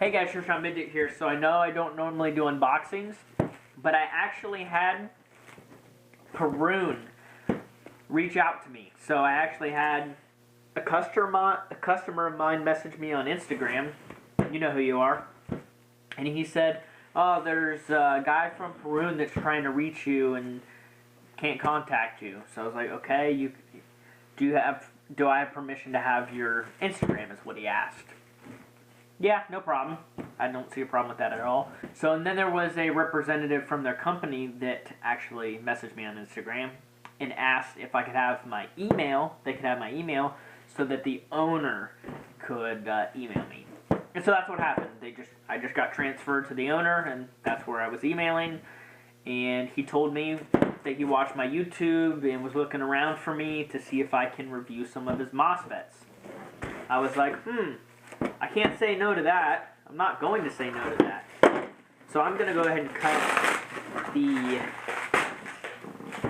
Hey guys, Sean Midget here. So I know I don't normally do unboxings, but I actually had Perun reach out to me. So I actually had a customer of mine message me on Instagram. You know who you are. And he said, "Oh, there's a guy from Perun that's trying to reach you and can't contact you." So I was like, "Okay, do I have permission to have your Instagram?" is what he asked. Yeah, no problem. I don't see a problem with that at all. So, and then there was a representative from their company that actually messaged me on Instagram and asked if I could have my email. They could have my email so that the owner could email me. And so that's what happened. I just got transferred to the owner, and that's where I was emailing. And he told me that he watched my YouTube and was looking around for me to see if I can review some of his Mosfets. I was like, I can't say no to that. I'm not going to say no to that. So I'm going to go ahead and cut the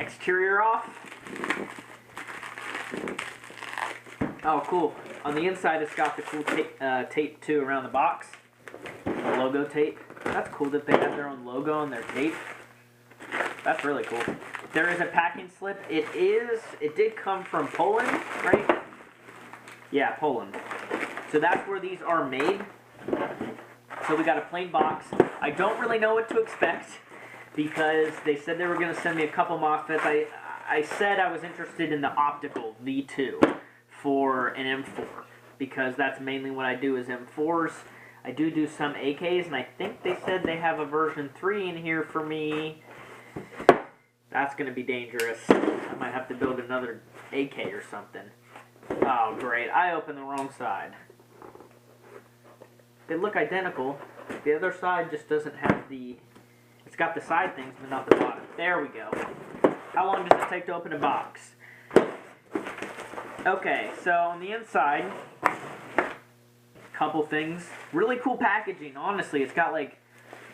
exterior off. Oh, cool. On the inside, it's got the cool tape too around the box. The logo tape. That's cool that they have their own logo on their tape. That's really cool. There is a packing slip. It did come from Poland, right? Yeah, Poland. So that's where these are made. So we got a plain box. I don't really know what to expect because they said they were going to send me a couple Mosfets. I said I was interested in the optical V2 for an M4 because that's mainly what I do is M4s. I do some AKs, and I think they said they have a version 3 in here for me. That's going to be dangerous. I might have to build another AK or something. Oh, great. I opened the wrong side. They look identical. The other side just doesn't have the... It's got the side things, but not the bottom. There we go. How long does it take to open a box? Okay, so on the inside, couple things. Really cool packaging, honestly. It's got like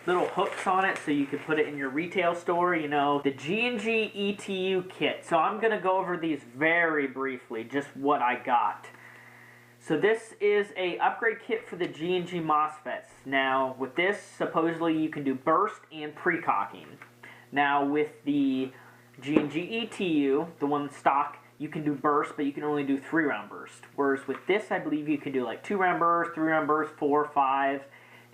little hooks on it so you can put it in your retail store, you know. The G&G ETU kit. So I'm going to go over these very briefly, just what I got. So this is a upgrade kit for the G&G Mosfets. Now, with this, supposedly you can do burst and pre-cocking. Now, with the G&G ETU, the one stock, you can do burst, but you can only do 3-round burst. Whereas with this, I believe you can do like 2-round burst, 3-round burst, 4, 5,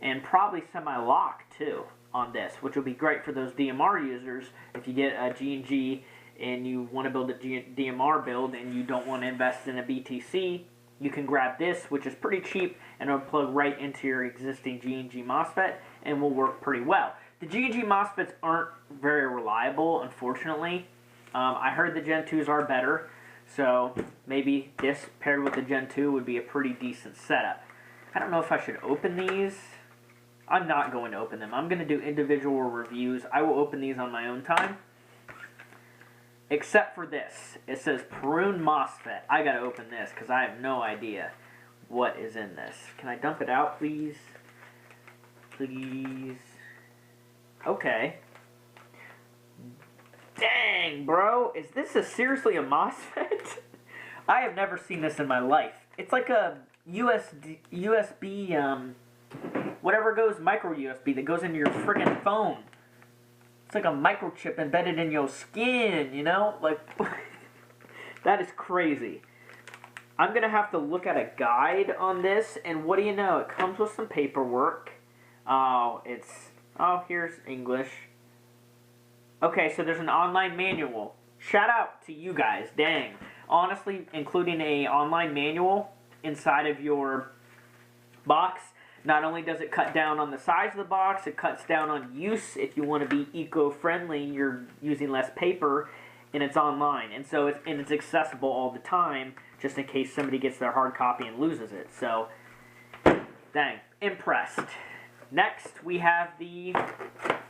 and probably semi-lock too on this, which will be great for those DMR users. If you get a G&G and you want to build a DMR build and you don't want to invest in a BTC, you can grab this, which is pretty cheap, and it'll plug right into your existing G&G MOSFET and will work pretty well. The G&G MOSFETs aren't very reliable, unfortunately. I heard the Gen 2s are better, so maybe this paired with the Gen 2 would be a pretty decent setup. I don't know if I should open these. I'm not going to open them. I'm going to do individual reviews. I will open these on my own time. Except for this. It says Perun MOSFET. I got to open this because I have no idea what is in this. Can I dump it out, please? Please. Okay. Dang, bro. Is this seriously a MOSFET? I have never seen this in my life. It's like a USB, whatever goes, micro USB that goes into your friggin' phone. It's like a microchip embedded in your skin, you know? Like, that is crazy. I'm going to have to look at a guide on this, and what do you know? It comes with some paperwork. Oh, here's English. Okay, so there's an online manual. Shout out to you guys, dang. Honestly, including an online manual inside of your box, not only does it cut down on the size of the box, it cuts down on use. If you want to be eco-friendly, you're using less paper, and it's online. And so it's accessible all the time, just in case somebody gets their hard copy and loses it. So, dang, impressed. Next, we have the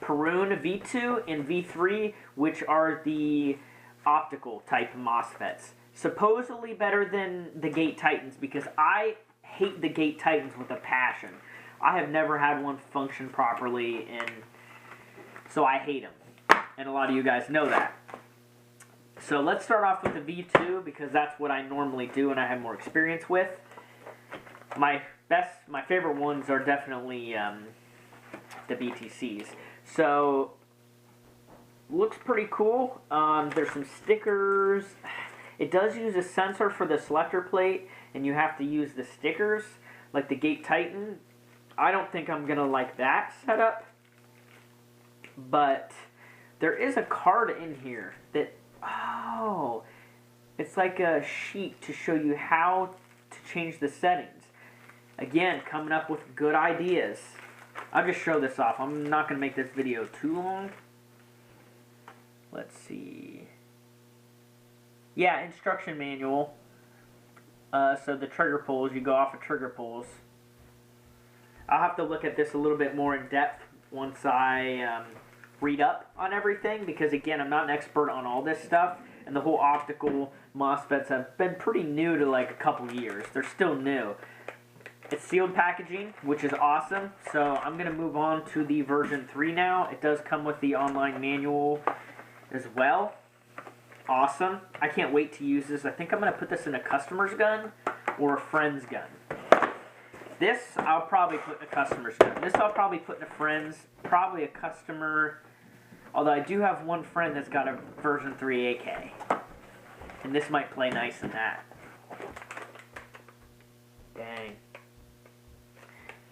Perun V2 and V3, which are the optical type MOSFETs. Supposedly better than the Gate Titans, because I hate the Gate Titans with a passion. I have never had one function properly, and so I hate them. And a lot of you guys know that. So let's start off with the V2, because that's what I normally do and I have more experience with. My my favorite ones are definitely the BTCs. So, looks pretty cool. There's some stickers. It does use a sensor for the selector plate, and you have to use the stickers, like the Gate Titan. I don't think I'm going to like that setup, but there is a card in here that, oh, it's like a sheet to show you how to change the settings. Again, coming up with good ideas. I'll just show this off. I'm not going to make this video too long. Let's see. Yeah, instruction manual. So the trigger pulls, you go off of trigger pulls. I'll have to look at this a little bit more in depth once I read up on everything, because again, I'm not an expert on all this stuff, and the whole optical MOSFETs have been pretty new to like a couple years. They're still new. It's sealed packaging, which is awesome. So I'm going to move on to the version 3 now. It does come with the online manual as well. Awesome. I can't wait to use this. I think I'm going to put this in a customer's gun or a friend's gun. This, I'll probably put in a customer's gun. This I'll probably put in a friend's, probably a customer. Although I do have one friend that's got a version 3 AK. And this might play nice in that. Dang.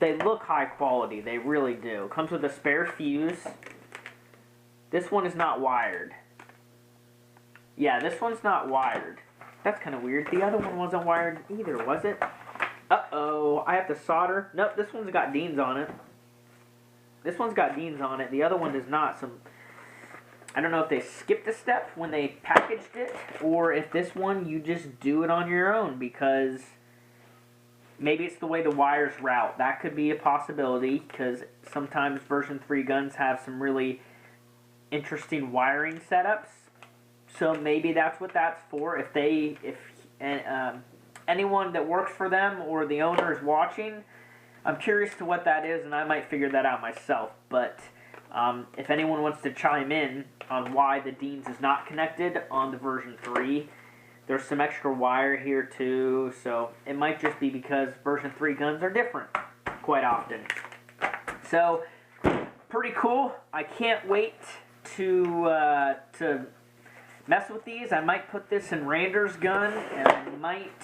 They look high quality. They really do. Comes with a spare fuse. This one is not wired. Yeah, this one's not wired. That's kind of weird. The other one wasn't wired either, was it? Uh-oh, I have to solder. Nope, this one's got Deans on it. This one's got Deans on it. The other one does not. So I don't know if they skipped a step when they packaged it, or if this one you just do it on your own, because maybe it's the way the wires route. That could be a possibility, because sometimes version 3 guns have some really interesting wiring setups. So maybe that's what that's for. If anyone that works for them or the owner is watching, I'm curious to what that is, and I might figure that out myself. But if anyone wants to chime in on why the Deans is not connected on the version 3, there's some extra wire here too, so it might just be because version 3 guns are different quite often. So, pretty cool. I can't wait to mess with these. I might put this in Rander's gun, and I might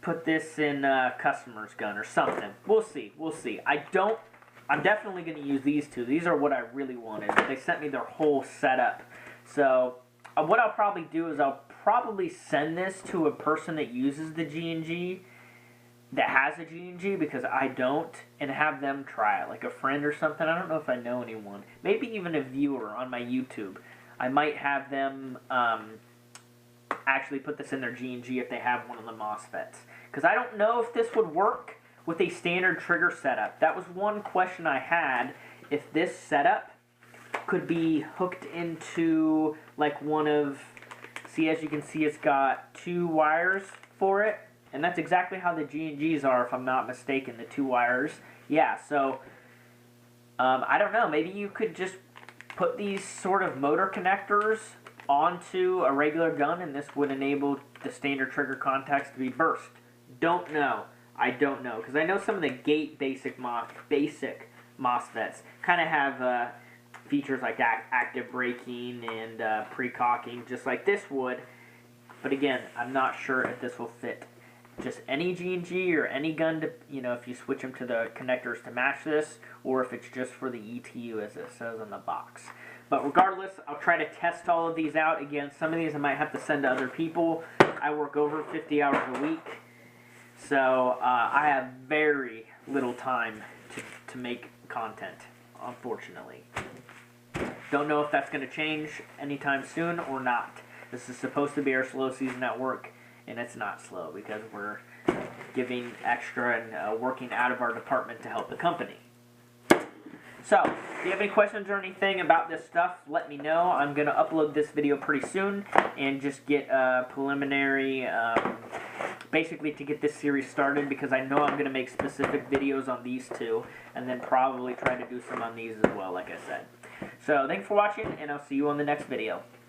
put this in customer's gun or something. We'll see. We'll see. I'm definitely going to use these two. These are what I really wanted. They sent me their whole setup. So, what I'll probably do is I'll probably send this to a person that uses the G&G, that has a G&G, because I don't, and have them try it, like a friend or something. I don't know if I know anyone. Maybe even a viewer on my YouTube. I might have them actually put this in their G&G if they have one of the MOSFETs. Because I don't know if this would work with a standard trigger setup. That was one question I had, if this setup could be hooked into like one of, see, as you can see, it's got 2 wires for it, and that's exactly how the G&Gs are, if I'm not mistaken, the 2 wires. Yeah, so I don't know, maybe you could just put these sort of motor connectors onto a regular gun, and this would enable the standard trigger contacts to be burst. Don't know. I don't know, because I know some of the gate basic MOSFETs kind of have features like active braking and pre-cocking, just like this would. But again, I'm not sure if this will fit just any G&G or any gun to, you know, if you switch them to the connectors to match this, or if it's just for the ETU as it says on the box. But regardless, I'll try to test all of these out. Again, some of these I might have to send to other people. I work over 50 hours a week, so I have very little time to make content, unfortunately. Don't know if that's going to change anytime soon or not. This is supposed to be our slow season at work, and it's not slow because we're giving extra and working out of our department to help the company. So, if you have any questions or anything about this stuff, let me know. I'm going to upload this video pretty soon and just get a preliminary, basically to get this series started, because I know I'm going to make specific videos on these two, and then probably try to do some on these as well, like I said. So, thanks for watching, and I'll see you on the next video.